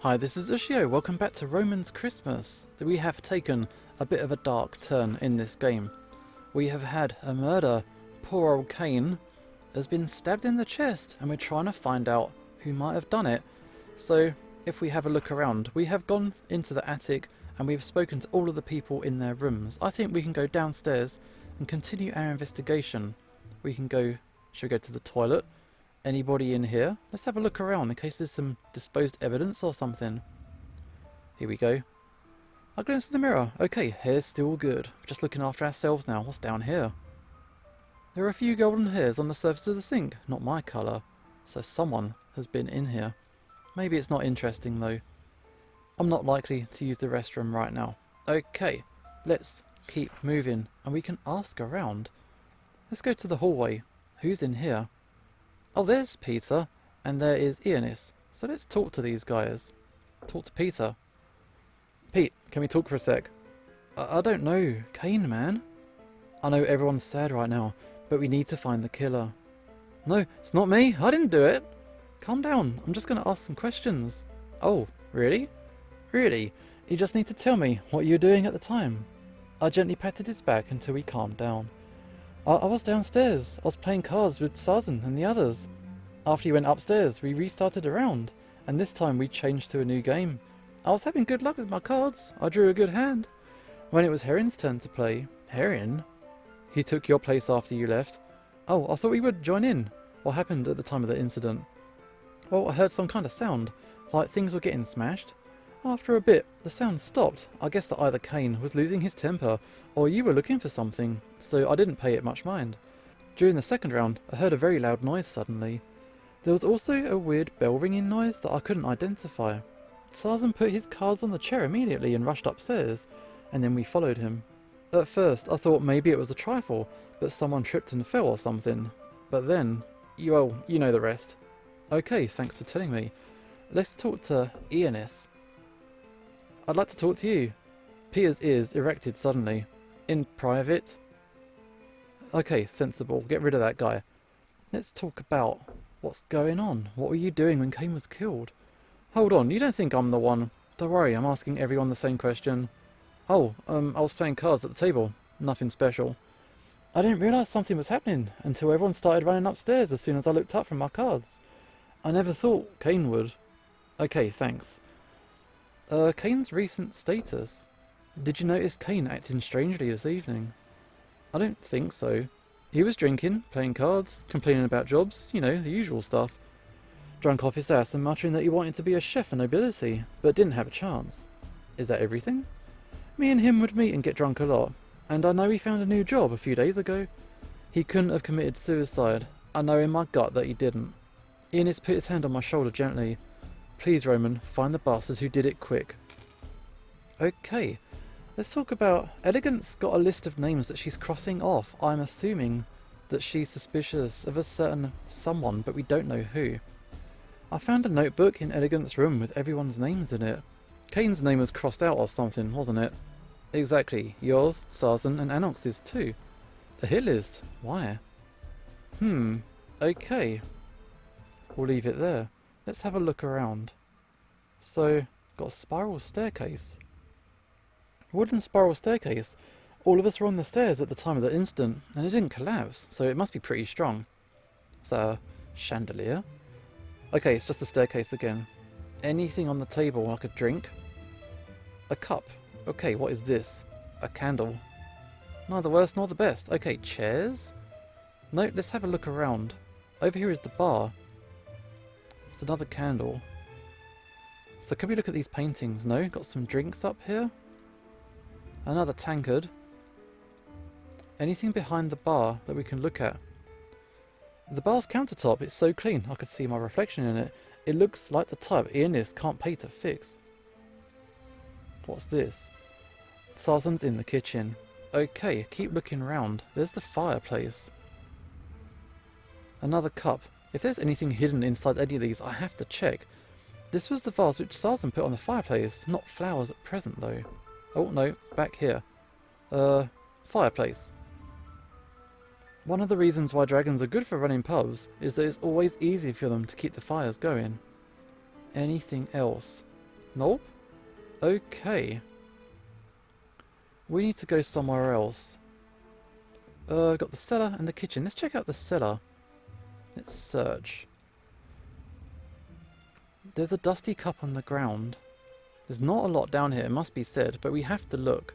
Hi, this is Ushio. Welcome back to Roman's Christmas. We have taken a bit of a dark turn in this game. We have had a murder. Poor old Cain has been stabbed in the chest, and we're trying to find out who might have done it. So, if we have a look around, we have gone into the attic and we've spoken to all of the people in their rooms. I think we can go downstairs and continue our investigation. We can go... Should we go to the toilet? Anybody in here? Let's have a look around in case there's some disposed evidence or something. Here we go. I glance in the mirror. Okay, hair's still good. We're just looking after ourselves now. What's down here? There are a few golden hairs on the surface of the sink. Not my colour. So someone has been in here. Maybe it's not interesting though. I'm not likely to use the restroom right now. Okay, let's keep moving and we can ask around. Let's go to the hallway. Who's in here? Oh, there's Peter, and there is Ionis. So let's talk to these guys. Talk to Peter. Pete, can we talk for a sec? I don't know. Cain, man. I know everyone's sad right now, but we need to find the killer. No, it's not me. I didn't do it. Calm down. I'm just going to ask some questions. Oh, really? Really? You just need to tell me what you were doing at the time. I gently patted his back until he calmed down. I was downstairs. I was playing cards with Sazan and the others. After he went upstairs, we restarted a round, and this time we changed to a new game. I was having good luck with my cards. I drew a good hand. When it was Heron's turn to play... Heron? He took your place after you left. Oh, I thought we would join in. What happened at the time of the incident? Well, I heard some kind of sound, like things were getting smashed. After a bit, the sound stopped. I guess that either Cain was losing his temper, or you were looking for something, so I didn't pay it much mind. During the second round, I heard a very loud noise suddenly. There was also a weird bell ringing noise that I couldn't identify. Sazan put his cards on the chair immediately and rushed upstairs, and then we followed him. At first, I thought maybe it was a trifle, but someone tripped and fell or something. But then, you know the rest. Okay, thanks for telling me. Let's talk to Ionis. I'd like to talk to you. Peter's ears erected suddenly. In private? Okay, sensible. Get rid of that guy. Let's talk about what's going on. What were you doing when Cain was killed? Hold on, you don't think I'm the one? Don't worry, I'm asking everyone the same question. Oh, I was playing cards at the table. Nothing special. I didn't realise something was happening until everyone started running upstairs as soon as I looked up from my cards. I never thought Cain would. Okay, thanks. Cain's recent status. Did you notice Cain acting strangely this evening? I don't think so. He was drinking, playing cards, complaining about jobs, you know, the usual stuff. Drunk off his ass and muttering that he wanted to be a chef and nobility, but didn't have a chance. Is that everything? Me and him would meet and get drunk a lot, and I know he found a new job a few days ago. He couldn't have committed suicide. I know in my gut that he didn't. Ionis put his hand on my shoulder gently. Please, Roman, find the bastard who did it quick. Okay, let's talk about... Elegant's got a list of names that she's crossing off. I'm assuming that she's suspicious of a certain someone, but we don't know who. I found a notebook in Elegant's room with everyone's names in it. Cain's name was crossed out or something, wasn't it? Exactly. Yours, Sazan, and Anox's too. A hit list. Why? Okay. We'll leave it there. Let's have a look around. So, got a spiral staircase. Wooden spiral staircase. All of us were on the stairs at the time of the incident, and it didn't collapse, so it must be pretty strong. Is that a chandelier? Okay, it's just the staircase again. Anything on the table, like a drink? A cup. Okay, what is this? A candle. Neither worse nor the best. Okay, chairs? No, let's have a look around. Over here is the bar. It's another candle. So can we look at these paintings? No? Got some drinks up here? Another tankard. Anything behind the bar that we can look at? The bar's countertop, it's so clean I could see my reflection in it. It looks like the type Ionis can't pay to fix. What's this? Sazan's in the kitchen. Okay, keep looking round. There's the fireplace. Another cup. If there's anything hidden inside any of these, I have to check. This was the vase which Sazan put on the fireplace. Not flowers at present, though. Oh, no. Back here. Fireplace. One of the reasons why dragons are good for running pubs is that it's always easy for them to keep the fires going. Anything else? Nope. Okay. We need to go somewhere else. Got the cellar and the kitchen. Let's check out the cellar. Let's search. There's a dusty cup on the ground. There's not a lot down here, it must be said, but we have to look.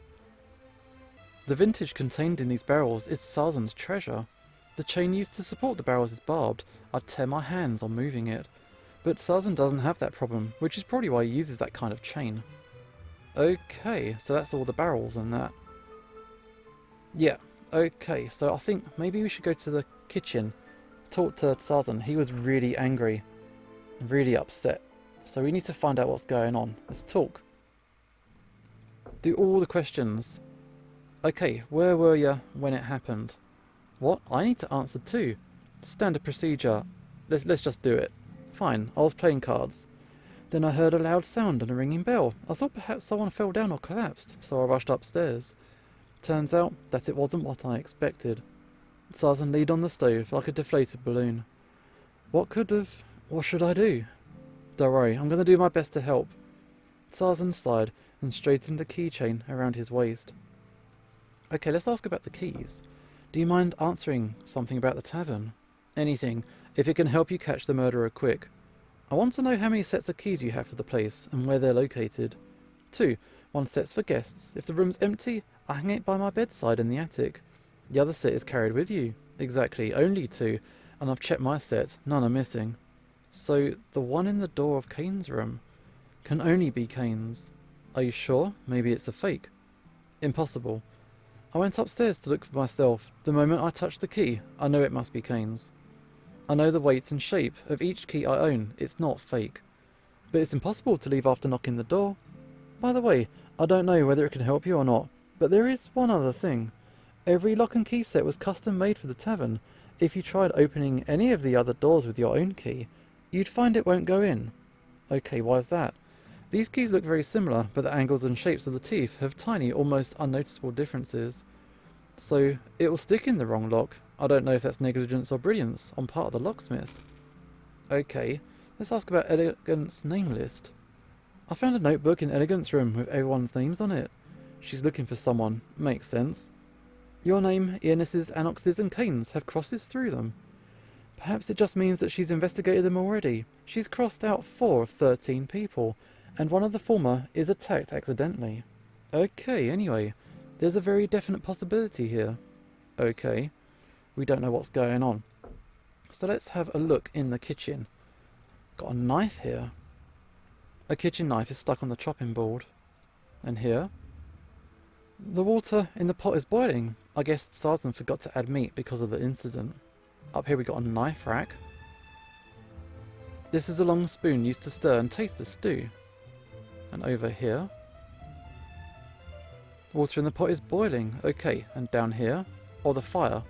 The vintage contained in these barrels is Sarzan's treasure. The chain used to support the barrels is barbed. I'd tear my hands on moving it. But Sarzan doesn't have that problem, which is probably why he uses that kind of chain. Okay, so that's all the barrels and that. Yeah, okay, so I think maybe we should go to the kitchen, talk to Sarzan. He was really angry, really upset. So we need to find out what's going on. Let's talk. Do all the questions. Okay, where were you when it happened? What? I need to answer too. Standard procedure. Let's just do it. Fine, I was playing cards. Then I heard a loud sound and a ringing bell. I thought perhaps someone fell down or collapsed, so I rushed upstairs. Turns out that it wasn't what I expected. Sarzan leaned on the stove like a deflated balloon. What should I do? Don't worry, I'm going to do my best to help. Sarzan sighed and straightened the keychain around his waist. Okay, let's ask about the keys. Do you mind answering something about the tavern? Anything, if it can help you catch the murderer quick. I want to know how many sets of keys you have for the place and where they're located. 2. One set's for guests. If the room's empty, I hang it by my bedside in the attic. The other set is carried with you. Exactly, only 2, and I've checked my set, none are missing. So, the one in the door of Kane's room can only be Kane's. Are you sure? Maybe it's a fake. Impossible. I went upstairs to look for myself. The moment I touched the key, I know it must be Kane's. I know the weight and shape of each key I own. It's not fake. But it's impossible to leave after knocking the door. By the way, I don't know whether it can help you or not, but there is one other thing. Every lock and key set was custom made for the tavern. If you tried opening any of the other doors with your own key, you'd find it won't go in. Okay, why is that? These keys look very similar, but the angles and shapes of the teeth have tiny, almost unnoticeable differences. So, it will stick in the wrong lock. I don't know if that's negligence or brilliance on part of the locksmith. Okay, let's ask about Elegant's name list. I found a notebook in Elegant's room with everyone's names on it. She's looking for someone. Makes sense. Your name, Ionis's, Anox's and Kane's have crosses through them. Perhaps it just means that she's investigated them already. She's crossed out 4 of 13 people, and one of the former is attacked accidentally. Okay, anyway, there's a very definite possibility here. Okay, we don't know what's going on. So let's have a look in the kitchen. Got a knife here. A kitchen knife is stuck on the chopping board. And here? The water in the pot is boiling. I guess Sarzan forgot to add meat because of the incident. Up here we got a knife rack. This is a long spoon used to stir and taste the stew. And over here, water in the pot is boiling. Okay, and down here, or the fire.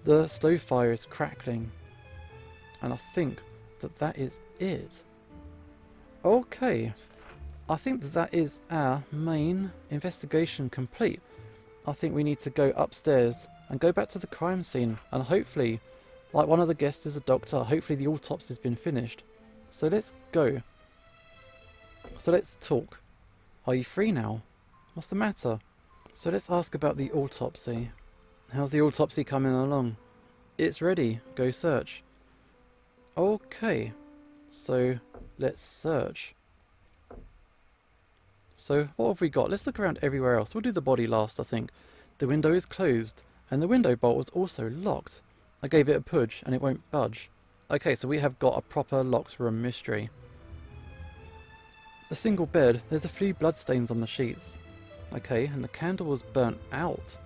The stove fire is crackling. And I think that is it. Okay, I think that is our main investigation complete. I think we need to go upstairs and go back to the crime scene, and hopefully, like one of the guests is a doctor, hopefully the autopsy has been finished. So let's go. So let's talk. Are you free now? What's the matter? So let's ask about the autopsy. How's the autopsy coming along? It's ready. Go search. Okay. So let's search. So what have we got? Let's look around everywhere else. We'll do the body last, I think. The window is closed, and the window bolt was also locked. I gave it a push, and it won't budge. Okay, so we have got a proper locked room mystery. A single bed. There's a few bloodstains on the sheets. Okay, and the candle was burnt out.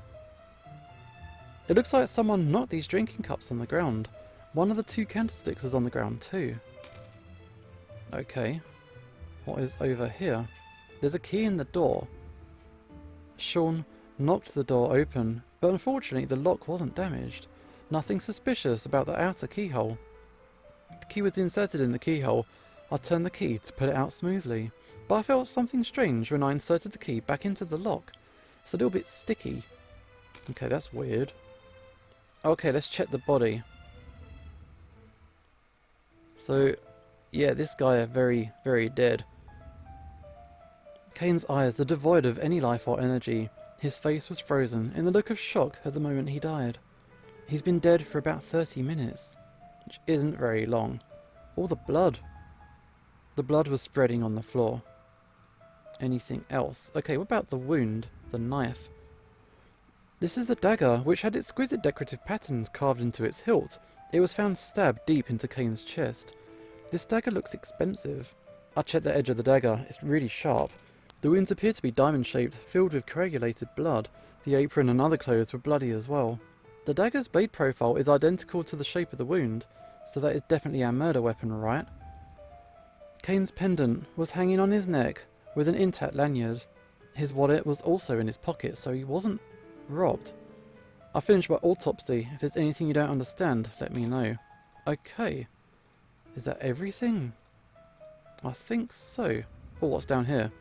It looks like someone knocked these drinking cups on the ground. One of the 2 candlesticks is on the ground too. Okay, what is over here? There's a key in the door. Sean knocked the door open, but unfortunately the lock wasn't damaged. Nothing suspicious about the outer keyhole. The key was inserted in the keyhole. I turned the key to put it out smoothly, but I felt something strange when I inserted the key back into the lock. It's a little bit sticky. Okay, that's weird. Okay, let's check the body. So, Yeah, this guy is very, very dead. Kane's eyes are devoid of any life or energy. His face was frozen in the look of shock at the moment he died. He's been dead for about 30 minutes, which isn't very long. All the blood. The blood was spreading on the floor. Anything else? Okay, what about the wound? The knife. This is a dagger which had exquisite decorative patterns carved into its hilt. It was found stabbed deep into Kane's chest. This dagger looks expensive. I checked the edge of the dagger. It's really sharp. The wounds appear to be diamond-shaped, filled with coagulated blood. The apron and other clothes were bloody as well. The dagger's blade profile is identical to the shape of the wound, so that is definitely our murder weapon, right? Kane's pendant was hanging on his neck with an intact lanyard. His wallet was also in his pocket, so he wasn't robbed. I finished my autopsy. If there's anything you don't understand, let me know. Okay. Is that everything? I think so. Oh, what's down here?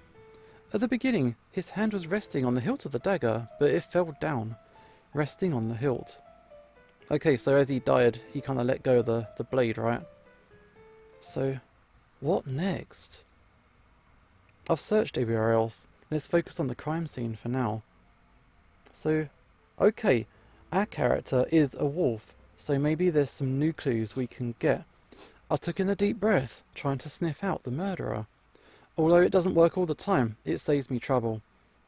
At the beginning, his hand was resting on the hilt of the dagger, but it fell down, resting on the hilt. Okay, so as he died, he kind of let go of the blade, right? So, what next? I've searched everywhere else. Let's focus on the crime scene for now. So, okay, our character is a wolf, so maybe there's some new clues we can get. I took in a deep breath, trying to sniff out the murderer. Although it doesn't work all the time, it saves me trouble.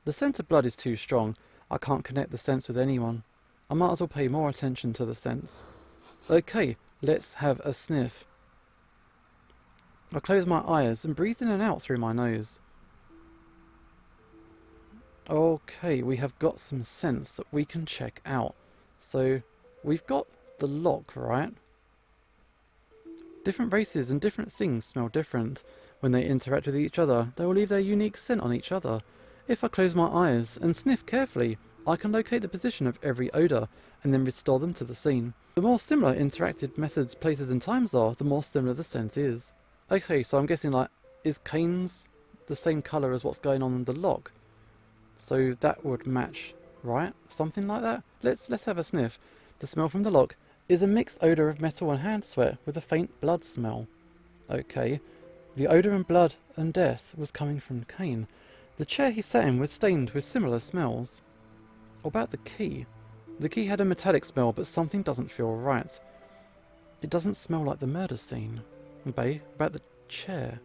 The scent of blood is too strong. I can't connect the scents with anyone. I might as well pay more attention to the scents. Okay, let's have a sniff. I close my eyes and breathe in and out through my nose. Okay, we have got some scents that we can check out. So, we've got the lock, right? Different races and different things smell different. When they interact with each other, they will leave their unique scent on each other. If I close my eyes and sniff carefully, I can locate the position of every odour and then restore them to the scene. The more similar interactive methods, places and times are, the more similar the scent is. Okay, so I'm guessing, like, is Kane's the same colour as what's going on in the lock? So that would match, right? Something like that? Let's have a sniff. The smell from the lock is a mixed odour of metal and hand sweat with a faint blood smell. Okay. The odour and blood and death was coming from Kane. The chair he sat in was stained with similar smells. What about the key? The key had a metallic smell, but something doesn't feel right. It doesn't smell like the murder scene. Bae, about the chair?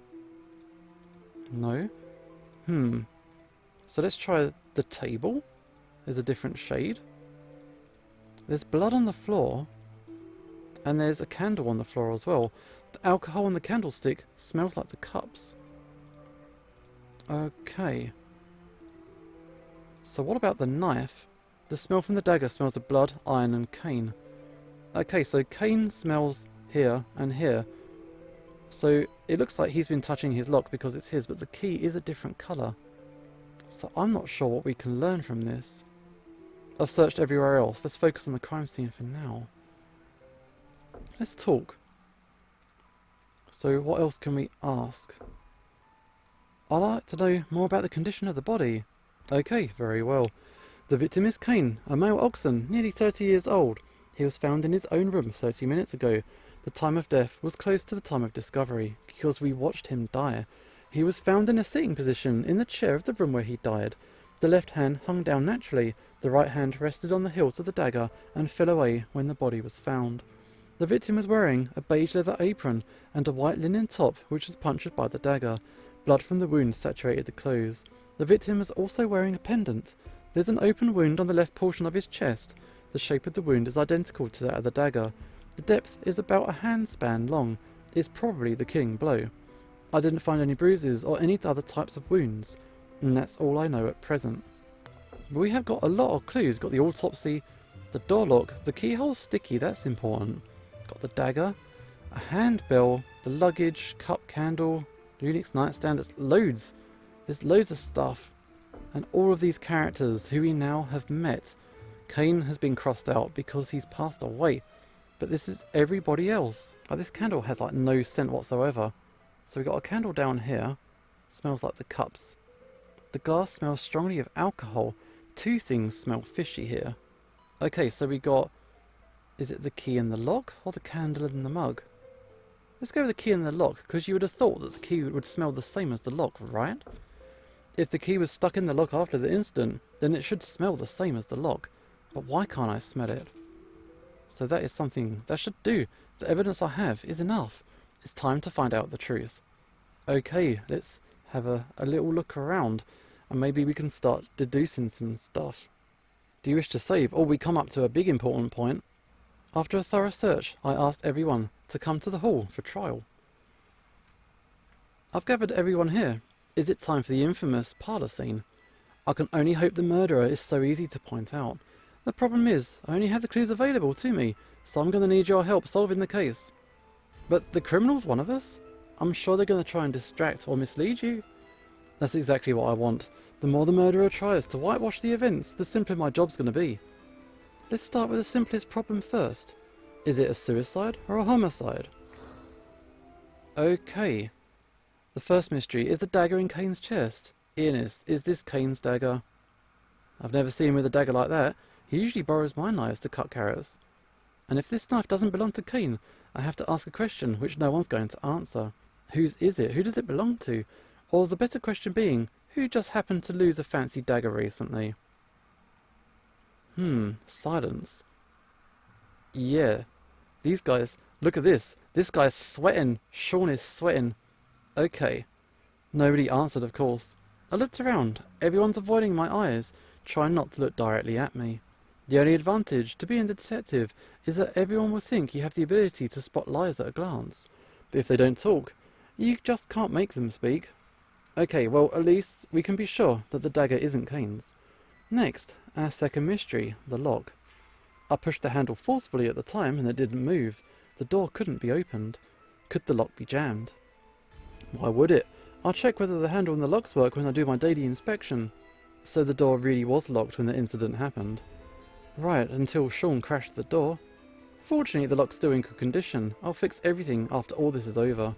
No? So let's try the table. There's a different shade. There's blood on the floor. And there's a candle on the floor as well. The alcohol on the candlestick smells like the cups. Okay. So what about the knife? The smell from the dagger smells of blood, iron and Kane. Okay, so Kane smells here and here. So it looks like he's been touching his lock because it's his, but the key is a different colour. So I'm not sure what we can learn from this. I've searched everywhere else. Let's focus on the crime scene for now. Let's talk. So what else can we ask? I'd like to know more about the condition of the body. Okay, very well. The victim is Kane, a male oxen, nearly 30 years old. He was found in his own room 30 minutes ago. The time of death was close to the time of discovery, because we watched him die. He was found in a sitting position in the chair of the room where he died. The left hand hung down naturally, the right hand rested on the hilt of the dagger and fell away when the body was found. The victim was wearing a beige leather apron and a white linen top which was punctured by the dagger. Blood from the wound saturated the clothes. The victim was also wearing a pendant. There's an open wound on the left portion of his chest. The shape of the wound is identical to that of the dagger. The depth is about a handspan long. It's probably the killing blow. I didn't find any bruises or any other types of wounds, and that's all I know at present. But we have got a lot of clues. Got the autopsy, the door lock, the keyhole's sticky, that's important. Got the dagger, a handbell, the luggage, cup candle, the Unix nightstand. There's loads. There's loads of stuff. And all of these characters who we now have met. Kane has been crossed out because he's passed away. But this is everybody else. Like, this candle has like no scent whatsoever. So we've got a candle down here. Smells like the cups. The glass smells strongly of alcohol. Two things smell fishy here. Okay, so we got... Is it the key in the lock or the candle in the mug? Let's go with the key in the lock, because you would have thought that the key would smell the same as the lock, right? If the key was stuck in the lock after the incident, then it should smell the same as the lock. But why can't I smell it? So that is something that should do. The evidence I have is enough. It's time to find out the truth. Okay, let's have a little look around, and maybe we can start deducing some stuff. Do you wish to save? Or we come up to a big important point. After a thorough search, I asked everyone to come to the hall for trial. I've gathered everyone here. Is it time for the infamous parlour scene? I can only hope the murderer is so easy to point out. The problem is, I only have the clues available to me, so I'm going to need your help solving the case. But the criminal's one of us? I'm sure they're going to try and distract or mislead you. That's exactly what I want. The more the murderer tries to whitewash the events, the simpler my job's going to be. Let's start with the simplest problem first. Is it a suicide or a homicide? Okay. The first mystery is the dagger in Kane's chest. Ernest, is this Kane's dagger? I've never seen him with a dagger like that. He usually borrows my knives to cut carrots. And if this knife doesn't belong to Kane, I have to ask a question which no one's going to answer. Whose is it? Who does it belong to? Or the better question being, who just happened to lose a fancy dagger recently? Silence. Yeah. These guys, look at this. This guy's sweating. Sean is sweating. Okay. Nobody answered, of course. I looked around. Everyone's avoiding my eyes, trying not to look directly at me. The only advantage to being the detective is that everyone will think you have the ability to spot lies at a glance. But if they don't talk, you just can't make them speak. Okay, well, at least we can be sure that the dagger isn't Kane's. Next, our second mystery, the lock. I pushed the handle forcefully at the time and it didn't move. The door couldn't be opened. Could the lock be jammed? Why would it? I'll check whether the handle and the locks work when I do my daily inspection. So the door really was locked when the incident happened. Right, until Sean crashed the door. Fortunately, the lock's still in good condition. I'll fix everything after all this is over.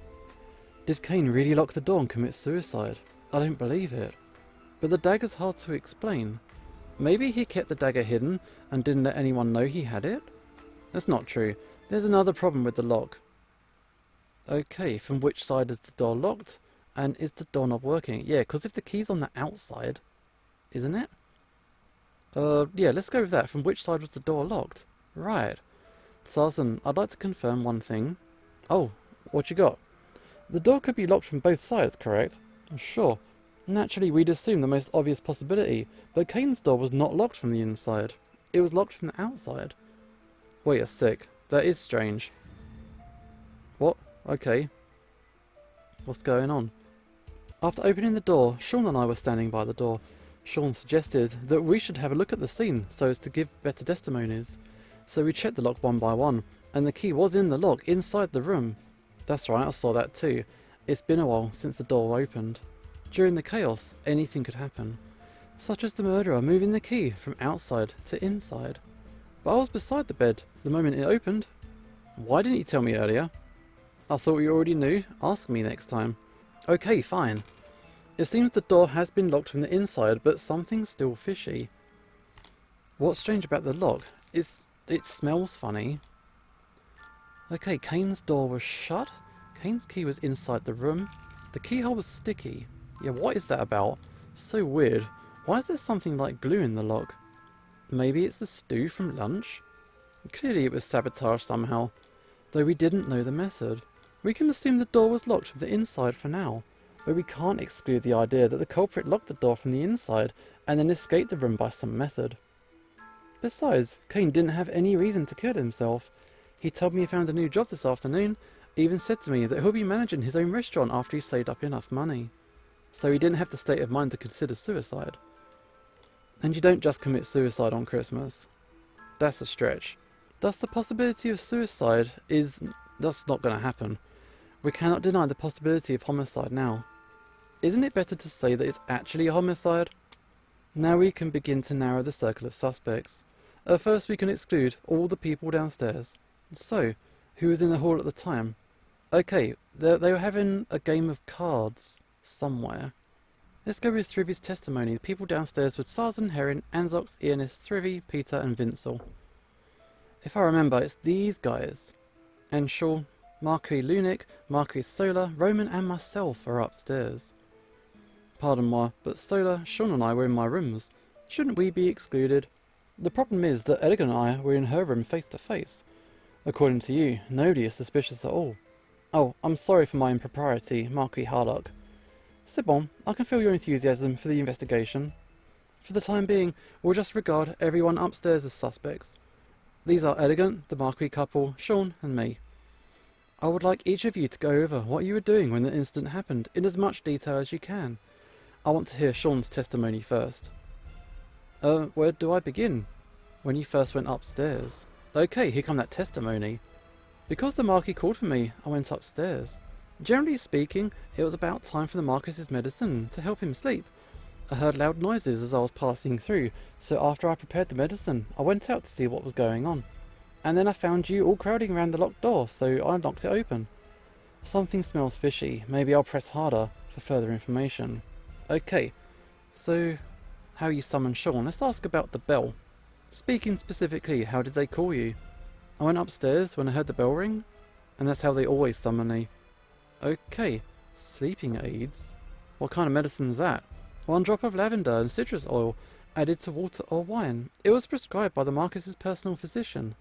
Did Kane really lock the door and commit suicide? I don't believe it. But the dagger's hard to explain. Maybe he kept the dagger hidden and didn't let anyone know he had it? That's not true. There's another problem with the lock. Okay, from which side is the door locked? And is the doorknob working? Yeah, because if the key's on the outside, isn't it? Yeah, let's go with that. From which side was the door locked? Right. Sarzan, I'd like to confirm one thing. Oh, what you got? The door could be locked from both sides, correct? Sure. Naturally, we'd assume the most obvious possibility, but Kane's door was not locked from the inside. It was locked from the outside. Wait a sec. That is strange. What? Okay. What's going on? After opening the door, Sean and I were standing by the door. Sean suggested that we should have a look at the scene so as to give better testimonies. So we checked the lock one by one, and the key was in the lock inside the room. That's right, I saw that too. It's been a while since the door opened. During the chaos, anything could happen, such as the murderer moving the key from outside to inside. But I was beside the bed the moment it opened. Why didn't you tell me earlier? I thought you already knew. Ask me next time. Okay, fine. It seems the door has been locked from the inside, but something's still fishy. What's strange about the lock is it smells funny. Okay, Kane's door was shut. Kane's key was inside the room. The keyhole was sticky. Yeah, what is that about? So weird. Why is there something like glue in the lock? Maybe it's the stew from lunch? Clearly it was sabotage somehow, though we didn't know the method. We can assume the door was locked from the inside for now, but we can't exclude the idea that the culprit locked the door from the inside and then escaped the room by some method. Besides, Kane didn't have any reason to kill himself. He told me he found a new job this afternoon, even said to me that he'll be managing his own restaurant after he saved up enough money. So he didn't have the state of mind to consider suicide. And you don't just commit suicide on Christmas. That's a stretch. Thus the possibility of suicide is just not going to happen. We cannot deny the possibility of homicide now. Isn't it better to say that it's actually a homicide? Now we can begin to narrow the circle of suspects. At first we can exclude all the people downstairs. So, who was in the hall at the time? Okay, they were having a game of cards somewhere. Let's go with Thrivy's testimony. The people downstairs were Sarzan, Heron, Anzox, Ernest, Thrivy, Peter and Vincel. If I remember, it's these guys. And Shaw, Marquis Lunic, Marquis Solar, Roman and myself are upstairs. Pardon moi, but Solar, Sean and I were in my rooms. Shouldn't we be excluded? The problem is that Edgar and I were in her room face to face. According to you, nobody is suspicious at all. Oh, I'm sorry for my impropriety, Marquis Harlock. C'est bon, I can feel your enthusiasm for the investigation. For the time being, we'll just regard everyone upstairs as suspects. These are Elegant, the Marquis couple, Sean and me. I would like each of you to go over what you were doing when the incident happened in as much detail as you can. I want to hear Sean's testimony first. Where do I begin? When you first went upstairs. Okay, here come that testimony. Because the Marquis called for me, I went upstairs. Generally speaking, it was about time for the Marquis's medicine to help him sleep. I heard loud noises as I was passing through, so after I prepared the medicine, I went out to see what was going on. And then I found you all crowding around the locked door, so I knocked it open. Something smells fishy. Maybe I'll press harder for further information. Okay, so how you summoned Sean? Let's ask about the bell. Speaking specifically, how did they call you? I went upstairs when I heard the bell ring, and that's how they always summon me. Okay, sleeping aids. What kind of medicine's that? 1 drop of lavender and citrus oil added to water or wine. It was prescribed by the Marquis's personal physician.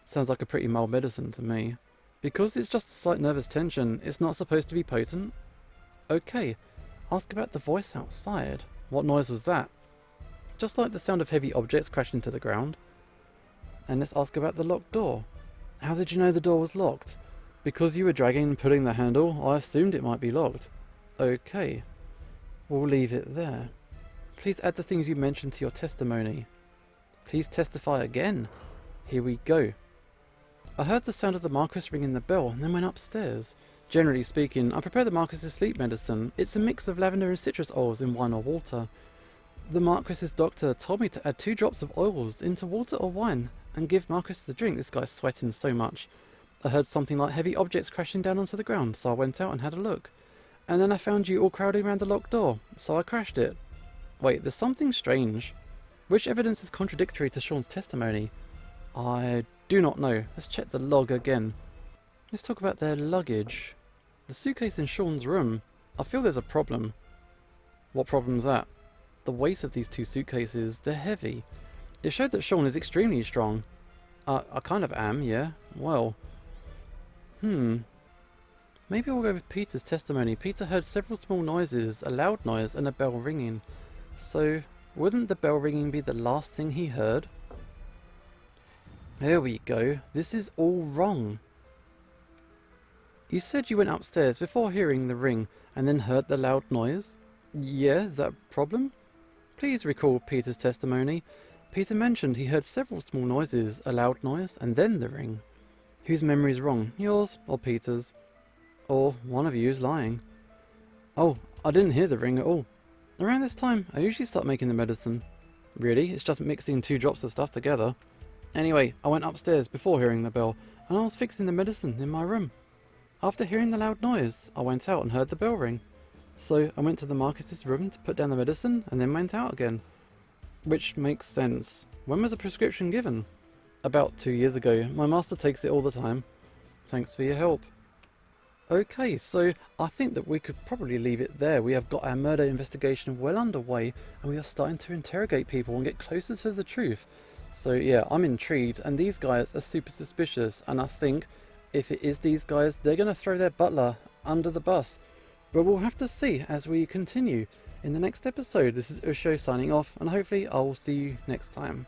Sounds like a pretty mild medicine to me. Because it's just a slight nervous tension, it's not supposed to be potent? Okay, ask about the voice outside. What noise was that? Just like the sound of heavy objects crashing to the ground. And let's ask about the locked door. How did you know the door was locked? Because you were dragging and pulling the handle, I assumed it might be locked. Okay, we'll leave it there. Please add the things you mentioned to your testimony. Please testify again. Here we go. I heard the sound of the Marquis ringing the bell and then went upstairs. Generally speaking, I prepare the Marquis's sleep medicine. It's a mix of lavender and citrus oils in wine or water. The Marquis's doctor told me to add 2 drops of oils into water or wine and give Marquis the drink. This guy's sweating so much. I heard something like heavy objects crashing down onto the ground, so I went out and had a look. And then I found you all crowding around the locked door, so I crashed it. Wait, there's something strange. Which evidence is contradictory to Sean's testimony? I do not know. Let's check the log again. Let's talk about their luggage. The suitcase in Sean's room. I feel there's a problem. What problem's that? The weight of these 2 suitcases, they're heavy. It showed that Sean is extremely strong. I kind of am, yeah. Well. Maybe we'll go with Peter's testimony. Peter heard several small noises, a loud noise and a bell ringing. So, wouldn't the bell ringing be the last thing he heard? There we go. This is all wrong. You said you went upstairs before hearing the ring and then heard the loud noise? Yeah, is that a problem? Please recall Peter's testimony. Peter mentioned he heard several small noises, a loud noise, and then the ring. Whose memory's wrong? Yours or Peter's? Or one of you is lying. Oh, I didn't hear the ring at all. Around this time, I usually start making the medicine. Really? It's just mixing 2 drops of stuff together. Anyway, I went upstairs before hearing the bell, and I was fixing the medicine in my room. After hearing the loud noise, I went out and heard the bell ring. So I went to the Marquis's room to put down the medicine, and then went out again. Which makes sense. When was the prescription given? About 2 years ago. My master takes it all the time. Thanks for your help. Okay, so I think that we could probably leave it there. We have got our murder investigation well underway, and we are starting to interrogate people and get closer to the truth. So yeah, I'm intrigued, and these guys are super suspicious, and I think if it is these guys, they're going to throw their butler under the bus. But we'll have to see as we continue in the next episode. This is Usho signing off, and hopefully I will see you next time.